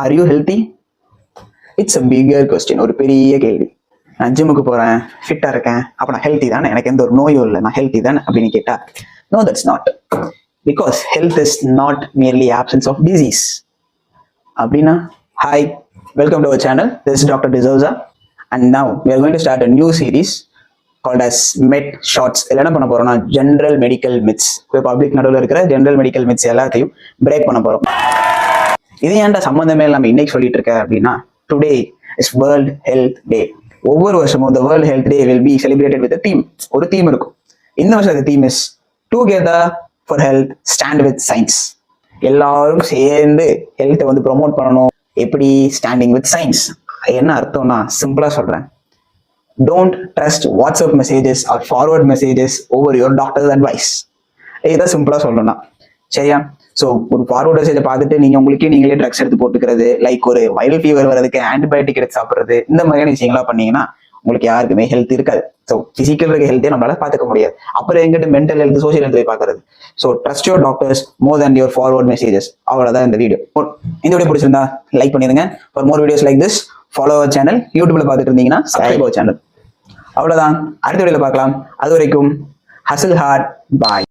Are you healthy? It's a bigger question. ஒரு பெரிய கேள்வி. நான் ஜிம்முக்கு போறேன், ஃபிட்டா இருக்கேன், அப்ப நான் ஹெல்த்தி தானே, எனக்கு எந்த ஒரு நோயும் இல்லை, நான் ஹெல்த்தி தானே அப்படின்னு கேட்டா, no, that's not. Because health is not merely absence of disease. அப்படின்னா, hi, welcome to our channel. This is doctor D'Souza and now we are going to start a new series called as Med Shorts. இதில் என்ன பண்ண போறோம்னா, general medical myths, இப்போ public நடுவில் இருக்கிற general medical myths எல்லாத்தையும் break பண்ண போறோம். இது ஏன்டா சம்பந்தமே நம்ம இன்னைக்கு சொல்லிட்டு இருக்க அப்படின்னா, டுடே இஸ் வேர்ல்ட் ஹெல்த் டே. ஒவ்வொரு வருஷமும் the World Health Day will be celebrated with a theme. ஒரு தீம் இருக்கும். இந்த வருஷம் theme is together for health, stand with science. எல்லாரும் சேர்ந்து ஹெல்த்தை வந்து ப்ரொமோட் பண்ணணும். எப்படி? Standing with science. என்ன அர்த்தம்னா, சிம்பிளா சொல்றேன், don't trust WhatsApp messages or forward messages over your doctor's advice. இதுதான் சிம்பிளா சொல்லணும்னா, சரியா? ஸோ ஒரு ஃபார்வர்ட் மெசேஜை பார்த்துட்டு நீங்களே ட்ரக்ஸ் எடுத்து போட்டுக்கிறது, லைக் ஒரு வைரல் ஃபீவர் வரதுக்கு ஆன்டிபயோட்டிக் எடுத்து சாப்பிட்றது, இந்த மாதிரியான விஷயங்களா பண்ணீங்கன்னா உங்களுக்கு யாருக்குமே ஹெல்த் இருக்காது. ஸோ பிசிக்கல் இருக்க ஹெல்த்தே நம்மளால பார்த்துக்க முடியாது. அப்புறம் எங்கிட்ட மென்டல் ஹெல்த், சோஷியல் ஹெல்த் போய் பார்க்கறது. So trust your doctors more than your forward messages. அவ்வளோதான் இந்த வீடியோ. இந்த வீடியோ பிடிச்சிருந்தா லைக் பண்ணிடுங்க. For more videos like this follow our channel. யூடியூப்ல பார்த்துட்டு இருந்தீங்கன்னா சப்ஸ்கிரைப் அவர் சேனல். அவ்வளோதான், அடுத்த வீடியோல பார்க்கலாம். அது வரைக்கும் ஹசில் ஹார்ட், பாய்.